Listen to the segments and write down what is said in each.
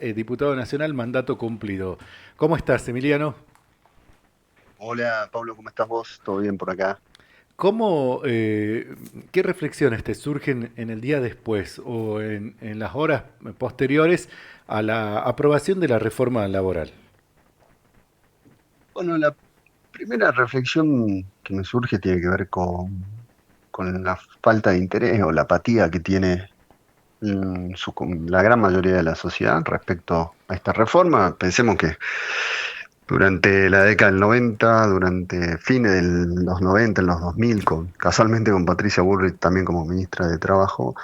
Diputado nacional, mandato cumplido. ¿Cómo estás, Emiliano? Hola Pablo, ¿cómo estás vos? ¿Todo bien por acá? ¿Cómo, qué reflexiones te surgen en el día después o en las horas posteriores a la aprobación de la reforma laboral? Bueno, la primera reflexión que me surge tiene que ver con la falta de interés o la apatía que tiene la gran mayoría de la sociedad respecto a esta reforma. Pensemos que durante la década del 90, durante fines de los 90, en los 2000, casualmente con Patricia Bullrich también como ministra de Trabajo,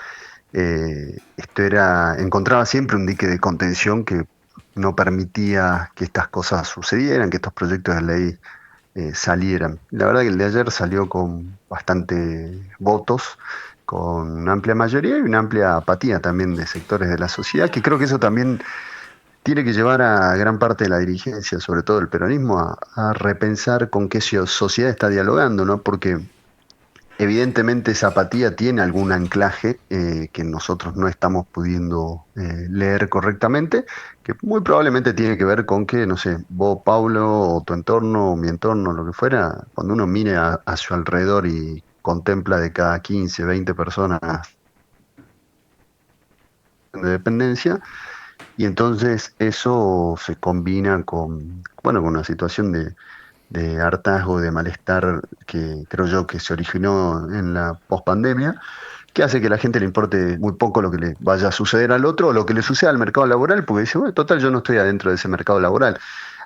encontraba siempre un dique de contención que no permitía que estas cosas sucedieran, que estos proyectos de ley salieran. La verdad que el de ayer salió con bastante votos, con una amplia mayoría y una amplia apatía también de sectores de la sociedad, que creo que eso también tiene que llevar a gran parte de la dirigencia, sobre todo el peronismo, a repensar con qué sociedad está dialogando, ¿no? Porque evidentemente esa apatía tiene algún anclaje que nosotros no estamos pudiendo leer correctamente, que muy probablemente tiene que ver con que, no sé, vos, Paulo, o tu entorno, o mi entorno, lo que fuera, cuando uno mire a su alrededor y contempla de cada 15, 20 personas de dependencia, y entonces eso se combina con, bueno, con una situación de hartazgo, de malestar que creo yo que se originó en la pospandemia, que hace que a la gente le importe muy poco lo que le vaya a suceder al otro o lo que le suceda al mercado laboral, porque dice, bueno, total, yo no estoy adentro de ese mercado laboral.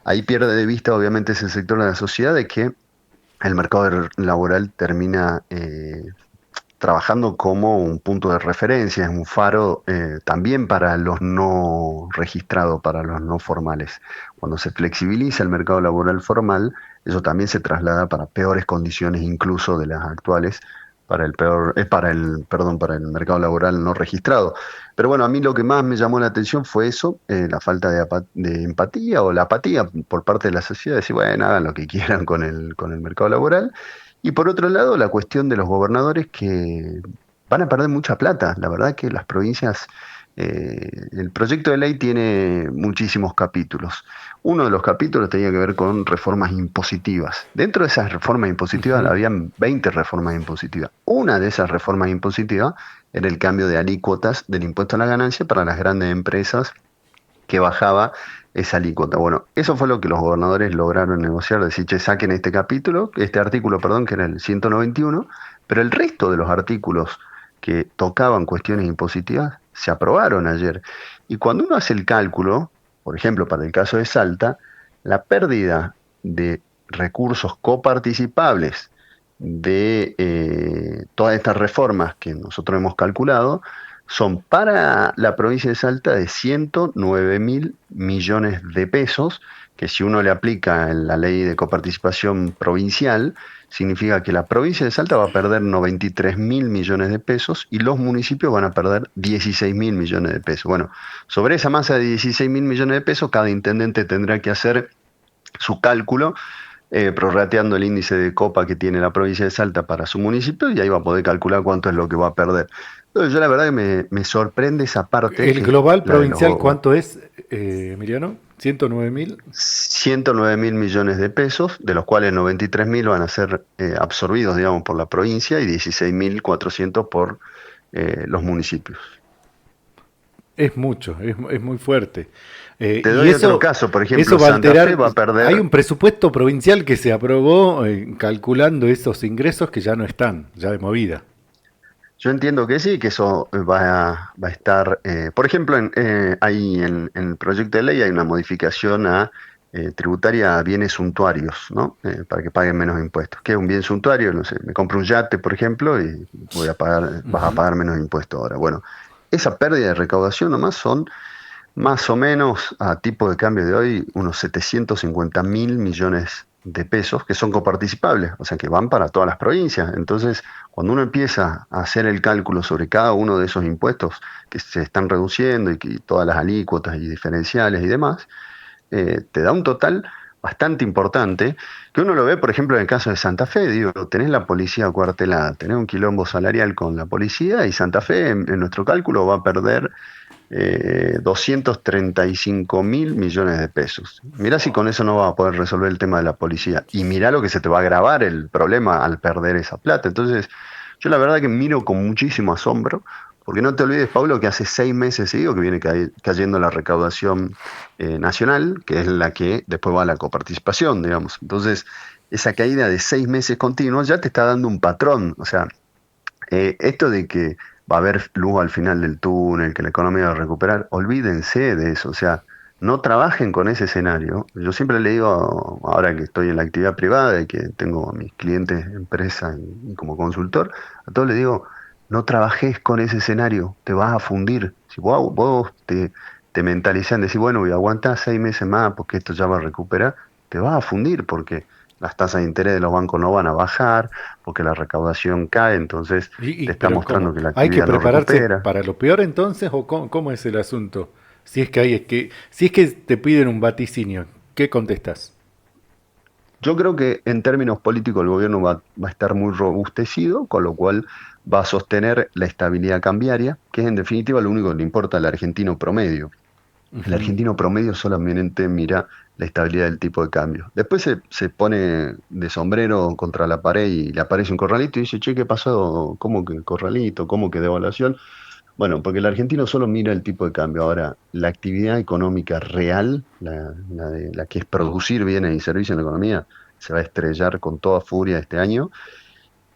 Ahí pierde de vista, obviamente, ese sector de la sociedad de que el mercado laboral termina trabajando como un punto de referencia, es un faro también para los no registrados, para los no formales. Cuando se flexibiliza el mercado laboral formal, eso también se traslada para peores condiciones incluso de las actuales, para el mercado laboral no registrado. Pero bueno, a mí lo que más me llamó la atención fue eso, la falta de empatía o la apatía por parte de la sociedad, decir, bueno, hagan lo que quieran con el mercado laboral. Y por otro lado, la cuestión de los gobernadores que van a perder mucha plata. La verdad que las provincias, el proyecto de ley tiene muchísimos capítulos. Uno de los capítulos tenía que ver con reformas impositivas. Dentro de esas reformas impositivas Ujú. habían 20 reformas impositivas. Una de esas reformas impositivas era el cambio de alícuotas del impuesto a la ganancia para las grandes empresas que bajaba esa alícuota. Bueno, eso fue lo que los gobernadores lograron negociar, decir, che, saquen este capítulo, este artículo, perdón, que era el 191, pero el resto de los artículos que tocaban cuestiones impositivas se aprobaron ayer. Y cuando uno hace el cálculo, por ejemplo, para el caso de Salta, la pérdida de recursos coparticipables de todas estas reformas que nosotros hemos calculado, son para la provincia de Salta de 109.000 millones de pesos, que si uno le aplica en la ley de coparticipación provincial, significa que la provincia de Salta va a perder 93.000 millones de pesos y los municipios van a perder 16.000 millones de pesos. Bueno, sobre esa masa de 16.000 millones de pesos, cada intendente tendrá que hacer su cálculo prorrateando el índice de copa que tiene la provincia de Salta para su municipio y ahí va a poder calcular cuánto es lo que va a perder. Entonces, yo la verdad que me sorprende esa parte, ¿El que es global la de los provincial cuánto es, Emiliano? ¿109.000? 109.000 millones de pesos, de los cuales 93.000 van a ser absorbidos, digamos, por la provincia y 16.400 por los municipios. Es mucho, es muy fuerte. Te Y doy otro caso, por ejemplo, eso va a Santa Fe alterar. va a Hay perder. un presupuesto provincial que se aprobó calculando esos ingresos que ya no están, ya de movida. Yo entiendo que sí, que eso va a estar, por ejemplo, en el proyecto de ley hay una modificación a tributaria a bienes suntuarios, ¿no? Para que paguen menos impuestos. ¿Qué es un bien suntuario? No sé, me compro un yate, por ejemplo, y vas a Ujú. pagar menos impuestos ahora. Bueno, esa pérdida de recaudación nomás son más o menos, a tipo de cambio de hoy, unos 750.000 millones de pesos que son coparticipables, o sea que van para todas las provincias. Entonces, cuando uno empieza a hacer el cálculo sobre cada uno de esos impuestos que se están reduciendo y que todas las alícuotas y diferenciales y demás, te da un total bastante importante, que uno lo ve, por ejemplo, en el caso de Santa Fe, digo, tenés la policía acuartelada, tenés un quilombo salarial con la policía y Santa Fe, en nuestro cálculo, va a perder 235.000 millones de pesos. Mirá si con eso no vas a poder resolver el tema de la policía. Y mirá lo que se te va a agravar el problema al perder esa plata. Entonces, yo la verdad que miro con muchísimo asombro, porque no te olvides, Pablo, que hace 6 meses seguidos que viene cayendo la recaudación nacional, que es la que después va a la coparticipación, digamos. Entonces, esa caída de 6 meses continuos ya te está dando un patrón. O sea, esto de que va a haber luz al final del túnel, que la economía va a recuperar, olvídense de eso, o sea, no trabajen con ese escenario. Yo siempre le digo, ahora que estoy en la actividad privada y que tengo a mis clientes, empresa y como consultor, a todos les digo, no trabajes con ese escenario, te vas a fundir. Si vos te mentalizás en decir, bueno, voy a aguantar 6 meses más porque esto ya va a recuperar, te vas a fundir porque las tasas de interés de los bancos no van a bajar, porque la recaudación cae, entonces te está Pero mostrando ¿cómo? que la ¿Hay que actividad no prepararse recupera. para lo peor entonces o cómo es el asunto? Si es que si es que te piden un vaticinio, ¿qué contestas? Yo creo que en términos políticos el gobierno va a estar muy robustecido, con lo cual va a sostener la estabilidad cambiaria, que es en definitiva lo único que le importa al argentino promedio. El Ujú. argentino promedio solamente mira la estabilidad del tipo de cambio. Después se pone de sombrero contra la pared y le aparece un corralito y dice, che, ¿qué pasó? ¿Cómo que corralito? ¿Cómo que devaluación? Bueno, porque el argentino solo mira el tipo de cambio. Ahora, la actividad económica real, la que es producir bienes y servicios en la economía, se va a estrellar con toda furia este año.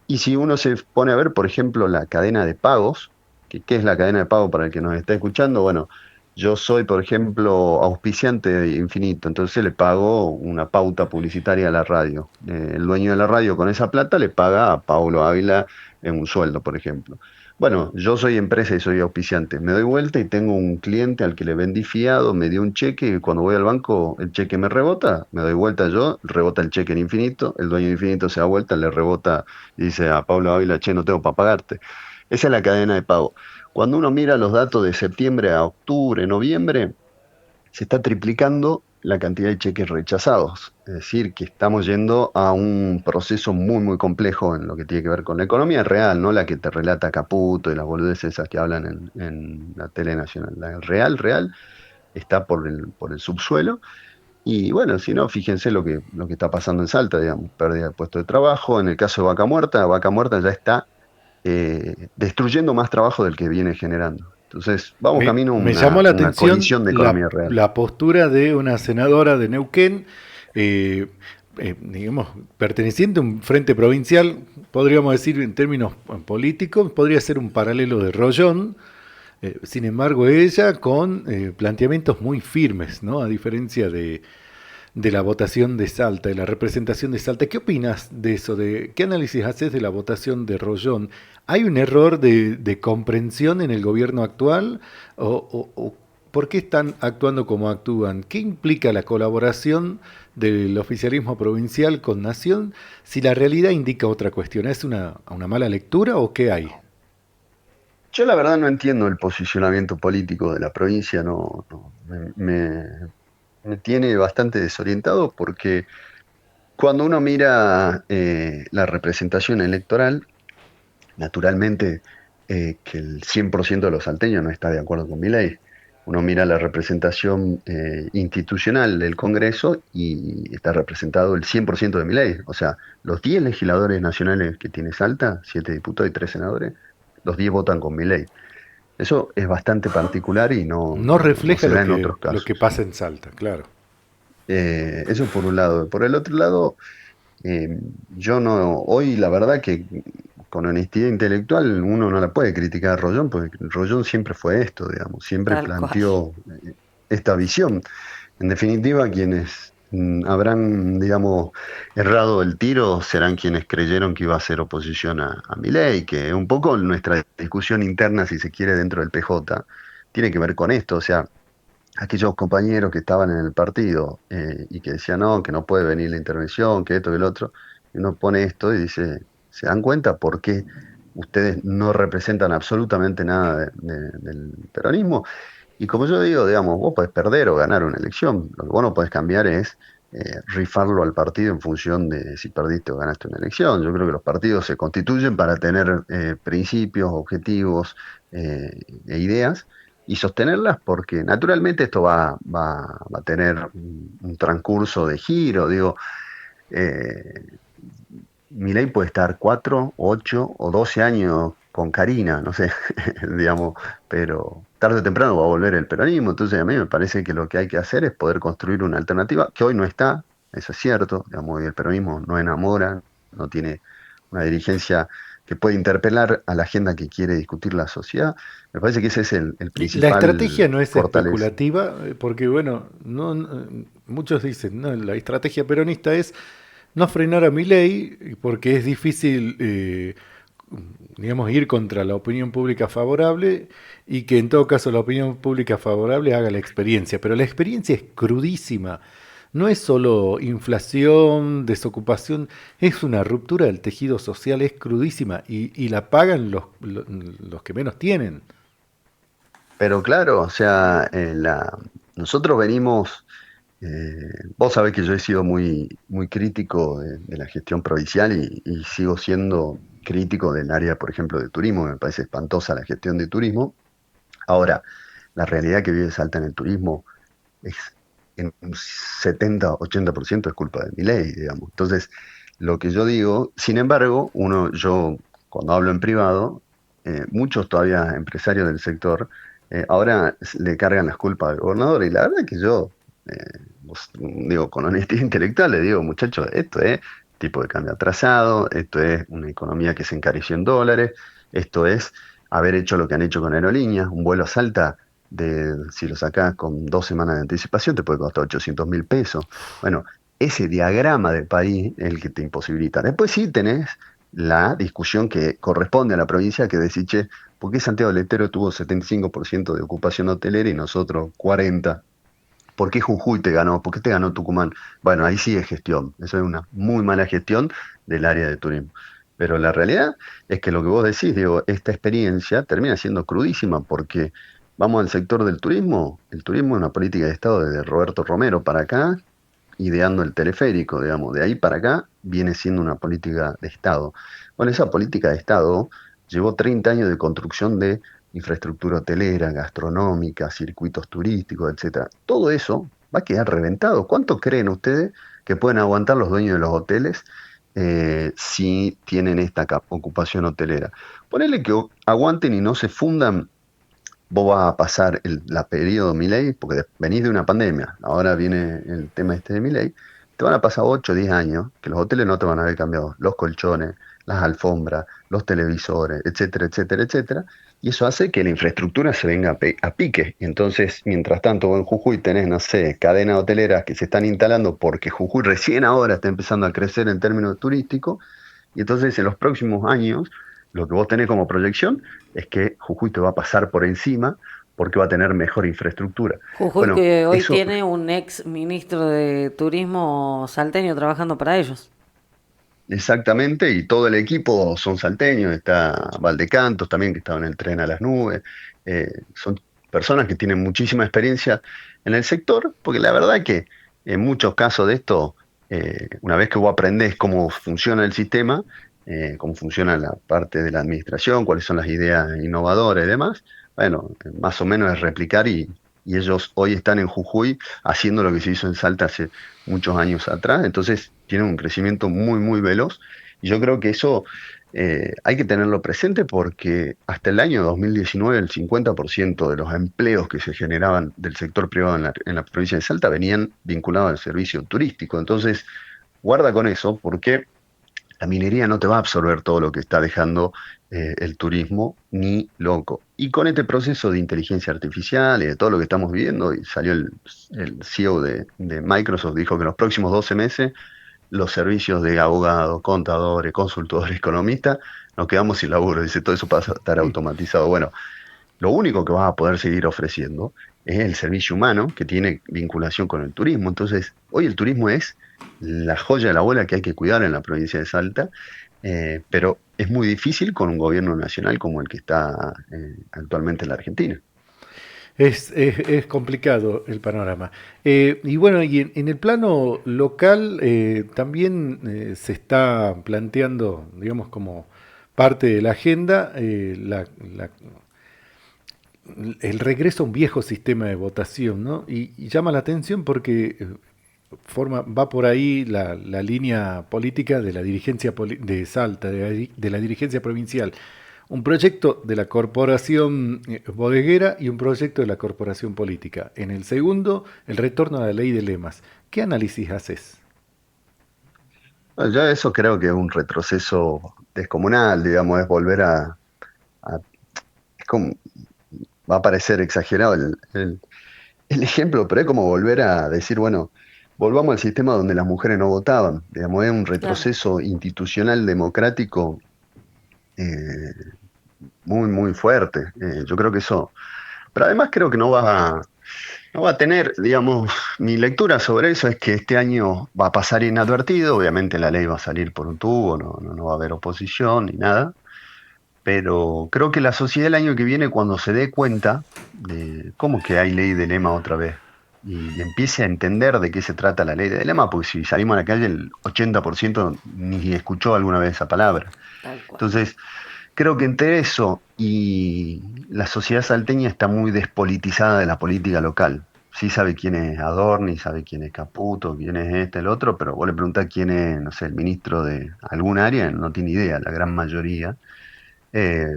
Y si uno se pone a ver, por ejemplo, la cadena de pagos, ¿qué es la cadena de pago para el que nos está escuchando? Bueno, yo soy, por ejemplo, auspiciante de Infinito, entonces le pago una pauta publicitaria a la radio. El dueño de la radio con esa plata le paga a Paulo Ávila en un sueldo, por ejemplo. Bueno, yo soy empresa y soy auspiciante. Me doy vuelta y tengo un cliente al que le vendí fiado, me dio un cheque y cuando voy al banco el cheque me rebota, me doy vuelta yo, rebota el cheque en Infinito, el dueño de Infinito se da vuelta, le rebota y dice a Pablo Ávila, che, no tengo para pagarte. Esa es la cadena de pago. Cuando uno mira los datos de septiembre a octubre, noviembre, se está triplicando la cantidad de cheques rechazados. Es decir, que estamos yendo a un proceso muy, muy complejo en lo que tiene que ver con la economía real, no la que te relata Caputo y las boludeces esas que hablan en la tele nacional. La real, real, está por el subsuelo. Y bueno, si no, fíjense lo que está pasando en Salta, digamos, pérdida de puesto de trabajo. En el caso de Vaca Muerta ya está destruyendo más trabajo del que viene generando. Entonces, vamos camino a Me llamó la una atención colisión de economía real. la postura de una senadora de Neuquén, eh, digamos, perteneciente a un frente provincial, podríamos decir en términos políticos, podría ser un paralelo de Rollón. Sin embargo, ella con planteamientos muy firmes, ¿no? A diferencia de la votación de Salta, de la representación de Salta. ¿Qué opinas de eso? ¿Qué análisis haces de la votación de Rollón? ¿Hay un error de comprensión en el gobierno actual? ¿O por qué están actuando como actúan? ¿Qué implica la colaboración del oficialismo provincial con Nación si la realidad indica otra cuestión? ¿Es una mala lectura o qué hay? Yo la verdad no entiendo el posicionamiento político de la provincia, me tiene bastante desorientado porque cuando uno mira la representación electoral, naturalmente que el 100% de los salteños no está de acuerdo con mi ley. Uno mira la representación institucional del Congreso y está representado el 100% de mi ley. O sea, los 10 legisladores nacionales que tiene Salta, 7 diputados y 3 senadores, los 10 votan con mi ley. Eso es bastante particular y No no refleja se da en otros lo que casos. pasa en Salta, claro. Eso por un lado. Por el otro lado, eh, yo no, hoy la verdad que con honestidad intelectual uno no la puede criticar a Rollón, porque Rollón siempre fue esto, digamos, siempre Tal cual. planteó esta visión. En definitiva, quienes habrán, digamos, errado el tiro serán quienes creyeron que iba a ser oposición a Milei, que un poco nuestra discusión interna, si se quiere, dentro del PJ, tiene que ver con esto, o sea, aquellos compañeros que estaban en el partido y que decían no, que no puede venir la intervención, que esto, que el otro, y uno pone esto y dice, ¿se dan cuenta por qué ustedes no representan absolutamente nada del peronismo? Y como yo digo, digamos, vos podés perder o ganar una elección, lo que vos no podés cambiar es rifarlo al partido en función de si perdiste o ganaste una elección. Yo creo que los partidos se constituyen para tener principios, objetivos e ideas y sostenerlas, porque naturalmente esto va a tener un transcurso de giro, digo, eh, Milei puede estar 4, 8 o 12 años con Karina, no sé, digamos, pero tarde o temprano va a volver el peronismo, entonces a mí me parece que lo que hay que hacer es poder construir una alternativa que hoy no está, eso es cierto, digamos, y el peronismo no enamora, no tiene una dirigencia que puede interpelar a la agenda que quiere discutir la sociedad. Me parece que ese es el La estrategia principal no es fortaleza. especulativa, porque bueno, muchos dicen, no, la estrategia peronista es no frenar a Milei porque es difícil, digamos, ir contra la opinión pública favorable y que en todo caso la opinión pública favorable haga la experiencia. Pero la experiencia es crudísima. No es solo inflación, desocupación, es una ruptura del tejido social, es crudísima y la pagan los que menos tienen. Pero claro, o sea, nosotros venimos. Vos sabés que yo he sido muy crítico de la gestión provincial y sigo siendo crítico del área, por ejemplo, de turismo. Me parece espantosa la gestión de turismo. Ahora, la realidad que vive Salta en el turismo es en un 70-80% es culpa de mi ley, digamos. Entonces, lo que yo digo, sin embargo, yo cuando hablo en privado, muchos todavía empresarios del sector, ahora le cargan las culpas al gobernador y la verdad que yo, eh, digo, con honestidad intelectual le digo, muchachos, esto es tipo de cambio atrasado, esto es una economía que se encareció en dólares, esto es haber hecho lo que han hecho con aerolíneas, un vuelo a Salta si lo sacás con 2 semanas de anticipación, te puede costar 800.000 pesos. Bueno, ese diagrama de país es el que te imposibilita. Después sí tenés la discusión que corresponde a la provincia que decís, che, ¿por qué Santiago del Estero tuvo 75% de ocupación hotelera y nosotros 40%? ¿Por qué Jujuy te ganó? ¿Por qué te ganó Tucumán? Bueno, ahí sí es gestión. Eso es una muy mala gestión del área de turismo. Pero la realidad es que lo que vos decís, digo, esta experiencia termina siendo crudísima porque vamos al sector del turismo. El turismo es una política de Estado desde Roberto Romero para acá, ideando el teleférico, digamos. De ahí para acá viene siendo una política de Estado. Bueno, esa política de Estado llevó 30 años de construcción de infraestructura hotelera, gastronómica, circuitos turísticos, etcétera. Todo eso va a quedar reventado. ¿Cuánto creen ustedes que pueden aguantar los dueños de los hoteles si tienen esta ocupación hotelera? Ponele que aguanten y no se fundan. Vos vas a pasar la periodo Milei, porque venís de una pandemia, ahora viene el tema este de Milei, te van a pasar 8 o 10 años que los hoteles no te van a haber cambiado los colchones, las alfombras, los televisores, etcétera, etcétera, etcétera, y eso hace que la infraestructura se venga a pique. Y entonces, mientras tanto, vos en Jujuy tenés, no sé, cadenas hoteleras que se están instalando porque Jujuy recién ahora está empezando a crecer en términos turísticos, y entonces en los próximos años, lo que vos tenés como proyección es que Jujuy te va a pasar por encima porque va a tener mejor infraestructura. Jujuy Bueno, que hoy eso tiene un ex ministro de turismo salteño trabajando para ellos. exactamente, y todo el equipo son salteños, está Valdecantos también, que estaba en el tren a las nubes, son personas que tienen muchísima experiencia en el sector, porque la verdad que en muchos casos de esto, una vez que vos aprendés cómo funciona el sistema, cómo funciona la parte de la administración, cuáles son las ideas innovadoras y demás, bueno, más o menos es replicar y ellos hoy están en Jujuy haciendo lo que se hizo en Salta hace muchos años atrás, entonces tienen un crecimiento muy veloz y yo creo que eso hay que tenerlo presente porque hasta el año 2019 el 50% de los empleos que se generaban del sector privado en la provincia de Salta venían vinculados al servicio turístico, entonces guarda con eso porque la minería no te va a absorber todo lo que está dejando el turismo, ni loco. Y con este proceso de inteligencia artificial y de todo lo que estamos viviendo, y salió el CEO de Microsoft, dijo que en los próximos 12 meses los servicios de abogados, contadores, consultores, economistas, nos quedamos sin laburo. Dice, todo eso pasa a estar automatizado. Bueno, lo único que vas a poder seguir ofreciendo es el servicio humano que tiene vinculación con el turismo. Entonces, hoy el turismo es la joya de la abuela que hay que cuidar en la provincia de Salta, pero es muy difícil con un gobierno nacional como el que está actualmente en la Argentina. Es complicado el panorama. Y bueno, y en el plano local también se está planteando, digamos, como parte de la agenda, el regreso a un viejo sistema de votación, ¿no? Y llama la atención porque va por ahí la línea política de la dirigencia de Salta, de la dirigencia provincial. Un proyecto de la corporación bodeguera y un proyecto de la corporación política. En el segundo, el retorno a la ley de lemas. ¿Qué análisis haces? Bueno, yo eso creo que es un retroceso descomunal, digamos, es volver a- es como, va a parecer exagerado el ejemplo, pero es como volver a decir, bueno, volvamos al sistema donde las mujeres no votaban, digamos, es un Claro. retroceso institucional democrático eh, muy, muy fuerte. Yo creo que eso, pero además creo que no va a tener, digamos, mi lectura sobre eso es que este año va a pasar inadvertido, obviamente la ley va a salir por un tubo, no va a haber oposición ni nada, pero creo que la sociedad el año que viene, cuando se dé cuenta de cómo que hay ley de lema otra vez, y empiece a entender de qué se trata la ley de lema, porque si salimos a la calle el 80% ni escuchó alguna vez esa palabra. Tal cual. Entonces, creo que entre eso y la sociedad salteña está muy despolitizada de la política local. Sí sabe quién es Adorni, sabe quién es Caputo, quién es este, el otro, pero vos le preguntás quién es, no sé, el ministro de algún área, no tiene idea, la gran mayoría.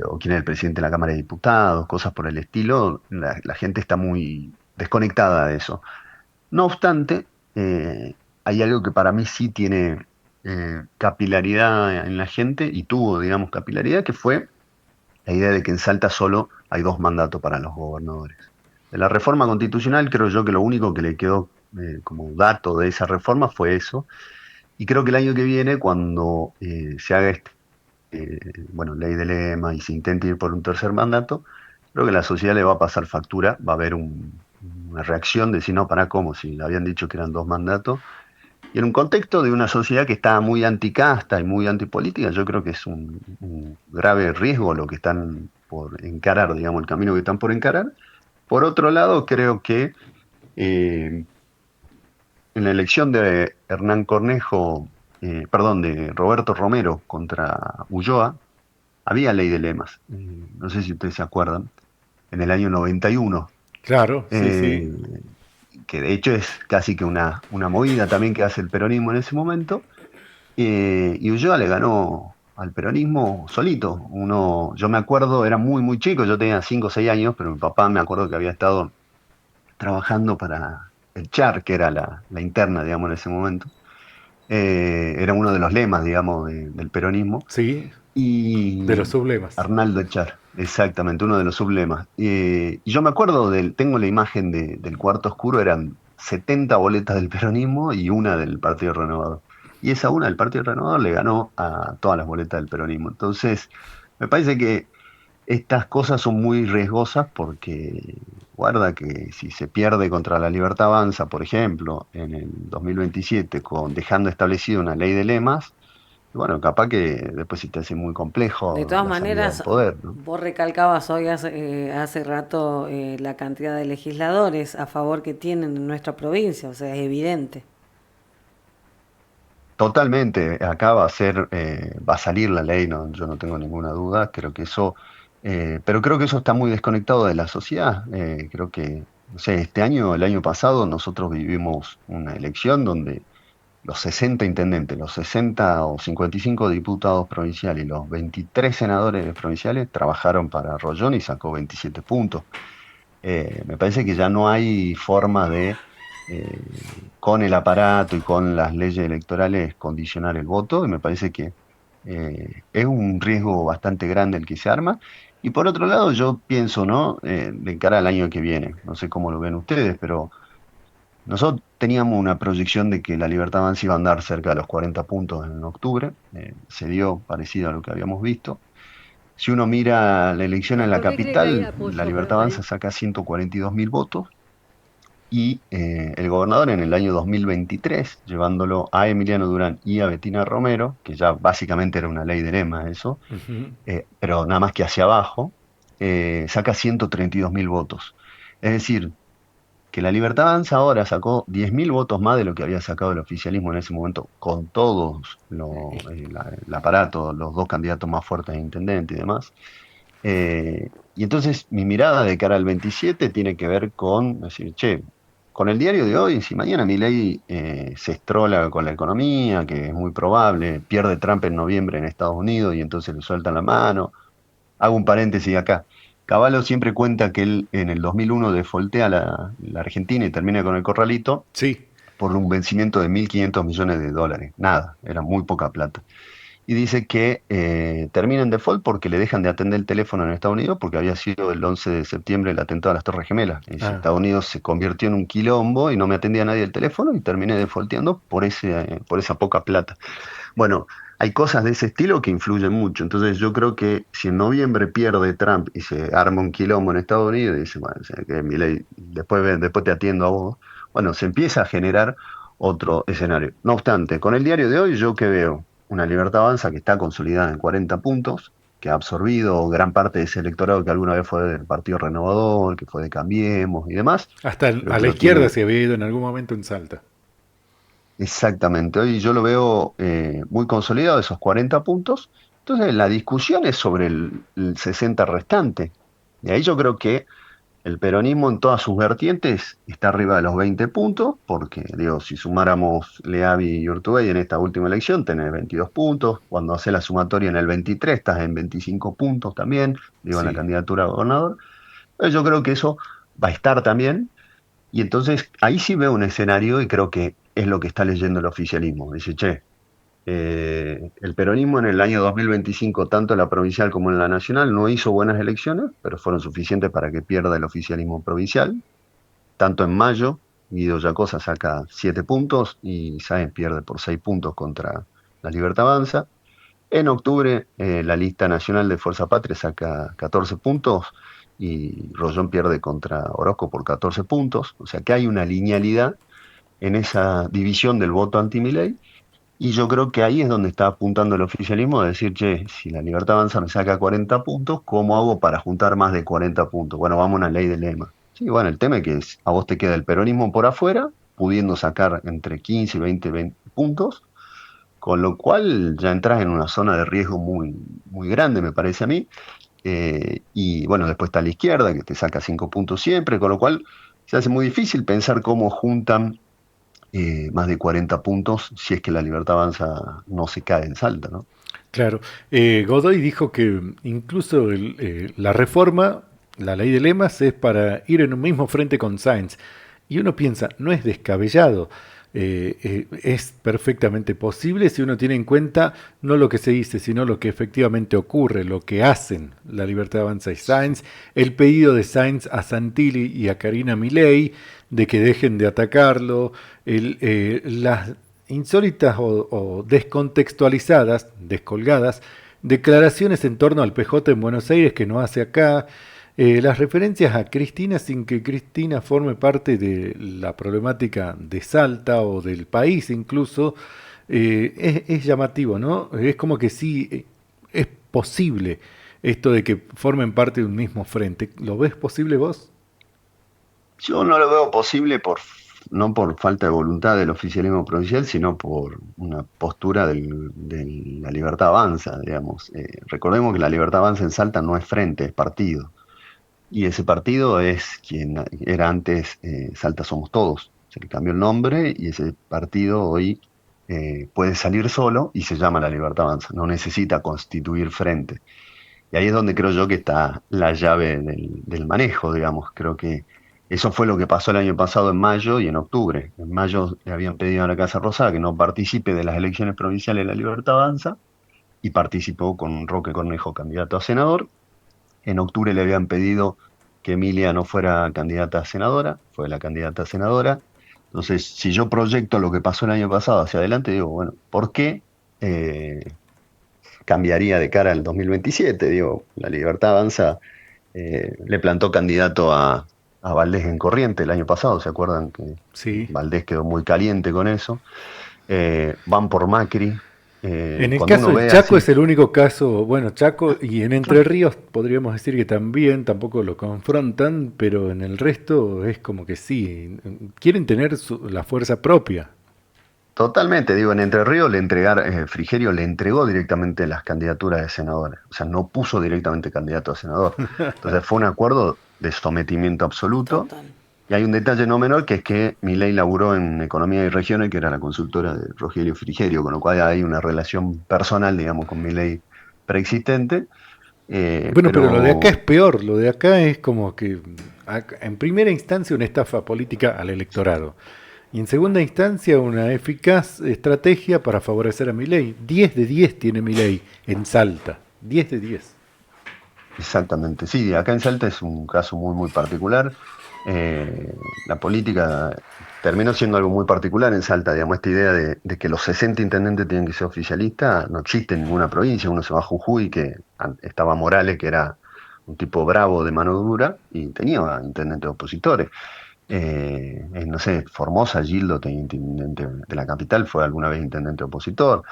O quién es el presidente de la Cámara de Diputados, cosas por el estilo. La gente está muy desconectada de eso. No obstante, hay algo que para mí sí tiene capilaridad en la gente y tuvo, digamos, capilaridad, que fue la idea de que en Salta solo hay dos mandatos para los gobernadores. De la reforma constitucional, creo yo que lo único que le quedó como dato de esa reforma fue eso. Y creo que el año que viene, cuando se haga eh, bueno, ley de lema y se intente ir por un tercer mandato, creo que la sociedad le va a pasar factura, va a haber una reacción de decir, no, para cómo, si le habían dicho que eran dos mandatos. Y en un contexto de una sociedad que está muy anticasta y muy antipolítica, yo creo que es un grave riesgo lo que están por encarar, digamos, el camino que están por encarar. Por otro lado, creo que eh, en la elección de Hernán Cornejo, perdón, de Roberto Romero contra Ulloa, había ley de lemas. No sé si ustedes se acuerdan, en el año 91, Claro, sí, eh, sí. que de hecho es casi que una movida también que hace el peronismo en ese momento. Y Ulloa le ganó al peronismo solito. Yo me acuerdo, era muy, muy chico, yo tenía 5 o 6 años, pero mi papá me acuerdo que había estado trabajando para el CHAR, que era la interna, digamos, en ese momento. Era uno de los lemas, digamos, del peronismo. Sí, de los Y sublemas. Arnaldo Echar, exactamente, uno de los sublemas. Y yo me acuerdo tengo la imagen del cuarto oscuro, eran 70 boletas del peronismo y una del Partido Renovador. Y esa una del Partido Renovador le ganó a todas las boletas del peronismo. Entonces, me parece que estas cosas son muy riesgosas porque guarda que si se pierde contra la Libertad Avanza, por ejemplo, en el 2027, dejando establecida una ley de lemas, bueno, capaz que después se te hace muy De complejo todas la salida del maneras, poder, ¿no? vos recalcabas hoy hace rato la cantidad de legisladores a favor que tienen en nuestra provincia, o sea, es evidente. Totalmente, acá va a salir la ley, no, yo no tengo ninguna duda, creo que eso, pero creo que eso está muy desconectado de la sociedad. Creo que, no sé, este año, el año pasado, nosotros vivimos una elección donde los 60 intendentes, los 60 o 55 diputados provinciales y los 23 senadores provinciales trabajaron para Rollón y sacó 27 puntos. Me parece que ya no hay forma de, con el aparato y con las leyes electorales, condicionar el voto, y me parece que es un riesgo bastante grande el que se arma. Y por otro lado, yo pienso, ¿no? De cara al año que viene, no sé cómo lo ven ustedes, pero nosotros teníamos una proyección de que la Libertad Avanza iba a andar cerca de los 40 puntos en octubre, se dio parecido a lo que habíamos visto. Si uno mira la elección en la ¿Por qué cree que hay capital, la apoyo para Libertad Avanza saca 142.000 votos y el gobernador en el año 2023, llevándolo a Emiliano Durán y a Betina Romero, que ya básicamente era una ley de lema eso, Ujú. pero nada más que hacia abajo, saca 132.000 votos. Es decir, que la Libertad Avanza ahora sacó 10.000 votos más de lo que había sacado el oficialismo en ese momento, con todos el aparato, los dos candidatos más fuertes a intendente y demás. Y entonces mi mirada de cara al 27 tiene que ver con decir, che, con el diario de hoy, si mañana Milei se estrola con la economía, que es muy probable, pierde Trump en noviembre en Estados Unidos y entonces le sueltan la mano. Hago un paréntesis acá. Cavallo siempre cuenta que él en el 2001 defoltea la Argentina y termina con el corralito Sí, por un vencimiento de 1.500 millones de dólares. Nada, era muy poca plata. Y dice que termina en default porque le dejan de atender el teléfono en Estados Unidos porque había sido el 11 de septiembre el atentado a las Torres Gemelas. Y dice, ah, Estados Unidos se convirtió en un quilombo y no me atendía nadie el teléfono y terminé defaulteando por esa poca plata. Bueno, hay cosas de ese estilo que influyen mucho. Entonces yo creo que si en noviembre pierde Trump y se arma un quilombo en Estados Unidos y dice, bueno, o sea, que Milei, después te atiendo a vos, bueno, se empieza a generar otro escenario. No obstante, con el diario de hoy yo que veo una Libertad Avanza que está consolidada en 40 puntos, que ha absorbido gran parte de ese electorado que alguna vez fue del Partido Renovador, que fue de Cambiemos y demás, hasta pero a que la lo izquierda tiene. se había ido en algún momento en Salta. Exactamente, hoy yo lo veo muy consolidado, esos 40 puntos. Entonces, la discusión es sobre el 60 restante. Y ahí yo creo que el peronismo en todas sus vertientes está arriba de los 20 puntos, porque, digo, si sumáramos Leavi y Urtubey en esta última elección, tenés 22 puntos. Cuando hace la sumatoria en el 23, estás en 25 puntos también, digo, en la Sí, candidatura a gobernador. Yo creo que eso va a estar también. Y entonces ahí sí veo un escenario y creo que es lo que está leyendo el oficialismo. Dice, che, el peronismo en el año 2025, tanto en la provincial como en la nacional, no hizo buenas elecciones, pero fueron suficientes para que pierda el oficialismo provincial. Tanto en mayo, Guido Yacosa saca 7 puntos y Sáenz pierde por 6 puntos contra la Libertad Avanza. En octubre, la lista nacional de Fuerza Patria saca 14 puntos y Rollón pierde contra Orozco por 14 puntos. O sea que hay una linealidad en esa división del voto anti-Milei. Y yo creo que ahí es donde está apuntando el oficialismo de decir, che, si la Libertad Avanza me saca 40 puntos, ¿cómo hago para juntar más de 40 puntos? Bueno, vamos a una ley de lema. Sí, bueno, el tema es que a vos te queda el peronismo por afuera, pudiendo sacar entre 15 y 20 puntos, con lo cual ya entras en una zona de riesgo muy, muy grande, me parece a mí. Y bueno, después está la izquierda, que te saca 5 puntos siempre, con lo cual se hace muy difícil pensar cómo juntan más de 40 puntos si es que la Libertad Avanza no se cae en Salta, ¿no? claro. Godoy dijo que incluso la reforma, la ley de lemas, es para ir en un mismo frente con Sainz. Y uno piensa, no es descabellado. Es perfectamente posible si uno tiene en cuenta no lo que se dice, sino lo que efectivamente ocurre, lo que hacen la Libertad Avanza y Sainz, el pedido de Sainz a Santilli y a Karina Milei de que dejen de atacarlo, las insólitas o descontextualizadas, descolgadas, declaraciones en torno al PJ en Buenos Aires que no hace acá, las referencias a Cristina sin que Cristina forme parte de la problemática de Salta o del país incluso, es llamativo, ¿no? Es como que sí, es posible esto de que formen parte de un mismo frente. ¿Lo ves posible vos? Yo no lo veo posible no por falta de voluntad del oficialismo provincial, sino por una postura de la Libertad Avanza, digamos. Recordemos que la Libertad Avanza en Salta no es frente, es partido. Y ese partido es quien era antes Salta Somos Todos. Se le cambió el nombre y ese partido hoy puede salir solo y se llama la Libertad Avanza. No necesita constituir frente. Y ahí es donde creo yo que está la llave del manejo, digamos. Creo que eso fue lo que pasó el año pasado en mayo y en octubre. En mayo le habían pedido a la Casa Rosada que no participe de las elecciones provinciales de la Libertad Avanza y participó con Roque Cornejo, candidato a senador. En octubre le habían pedido que Emilia no fuera candidata a senadora, fue la candidata a senadora. Entonces, si yo proyecto lo que pasó el año pasado hacia adelante, digo, bueno, ¿por qué cambiaría de cara al 2027? Digo, la Libertad Avanza le plantó candidato a Valdés en Corriente el año pasado, ¿se acuerdan que Sí. Valdés quedó muy caliente con eso? Van por Macri. En el Cuando caso uno del ve Chaco así, es el único caso, bueno, Chaco y en Entre Ríos podríamos decir que también, tampoco lo confrontan, pero en el resto es como que sí, quieren tener la fuerza propia. Totalmente, digo, en Entre Ríos Frigerio le entregó directamente las candidaturas de senadores, o sea, no puso directamente candidato a senador. Entonces fue un acuerdo de sometimiento absoluto. Total. Y hay un detalle no menor que es que Milei laburó en Economía y Regiones, que era la consultora de Rogelio Frigerio, con lo cual hay una relación personal, digamos, con Milei preexistente. Bueno, pero lo de acá es Pero peor. Lo de acá es como que, en primera instancia, una estafa política al electorado. Y en segunda instancia, una eficaz estrategia para favorecer a Milei. 10 de 10 tiene Milei en Salta. 10 de 10. exactamente, sí, acá en Salta es un caso muy, muy particular. La política terminó siendo algo muy particular en Salta, digamos, esta idea de que los 60 intendentes tienen que ser oficialistas, no existe en ninguna provincia. Uno se va a Jujuy, que estaba Morales, que era un tipo bravo de mano dura, y tenía intendentes opositores. No sé, Formosa, Gildo, intendente de la capital, fue alguna vez intendente opositor.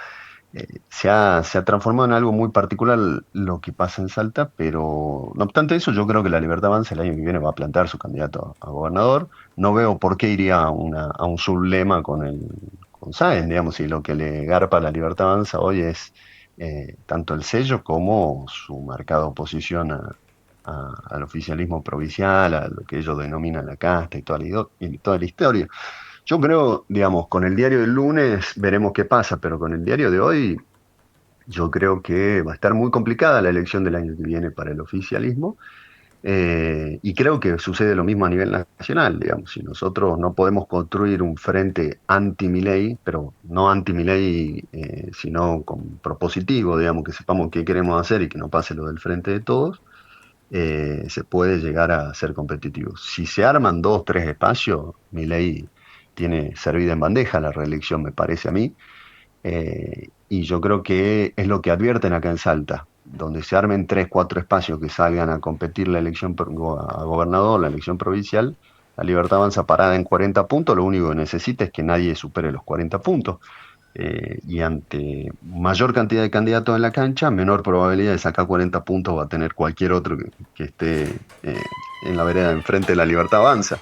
Se ha transformado en algo muy particular lo que pasa en Salta, pero no obstante eso, yo creo que la Libertad Avanza el año que viene va a plantear su candidato a gobernador. No veo por qué iría a un sublema con Sáenz, digamos, si lo que le garpa a la Libertad Avanza hoy es tanto el sello como su marcada oposición al oficialismo provincial, a lo que ellos denominan la casta y toda la historia. Yo creo, digamos, con el diario del lunes veremos qué pasa, pero con el diario de hoy yo creo que va a estar muy complicada la elección del año que viene para el oficialismo. Y creo que sucede lo mismo a nivel nacional, digamos. Si nosotros no podemos construir un frente anti-Milei, pero no anti-Milei, sino con propositivo, digamos, que sepamos qué queremos hacer y que no pase lo del frente de todos, se puede llegar a ser competitivo. Si se arman dos, tres espacios, Milei tiene servida en bandeja la reelección, me parece a mí. Y yo creo que es lo que advierten acá en Salta, donde se armen tres, cuatro espacios que salgan a competir la elección a gobernador, la elección provincial. La Libertad Avanza parada en 40 puntos, lo único que necesita es que nadie supere los 40 puntos. Y ante mayor cantidad de candidatos en la cancha, menor probabilidad de sacar 40 puntos va a tener cualquier otro que esté en la vereda de enfrente de la Libertad Avanza.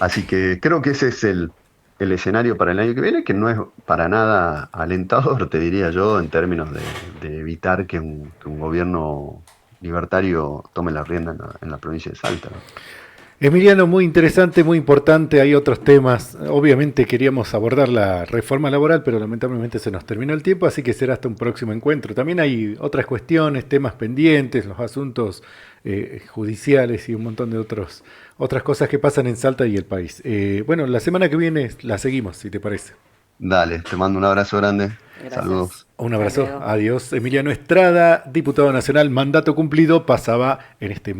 Así que creo que ese es el escenario para el año que viene, que no es para nada alentador, te diría yo, en términos de evitar que un gobierno libertario tome la rienda en la provincia de Salta, ¿no? Emiliano, muy interesante, muy importante. Hay otros temas. Obviamente queríamos abordar la reforma laboral, pero lamentablemente se nos terminó el tiempo, así que será hasta un próximo encuentro. También hay otras cuestiones, temas pendientes, los asuntos judiciales y un montón de otras cosas que pasan en Salta y el país. Bueno, la semana que viene la seguimos, si te parece. Dale, te mando un abrazo grande. Gracias. Saludos. Un Hasta abrazo. luego. Adiós. Emiliano Estrada, diputado nacional, mandato cumplido, pasaba en este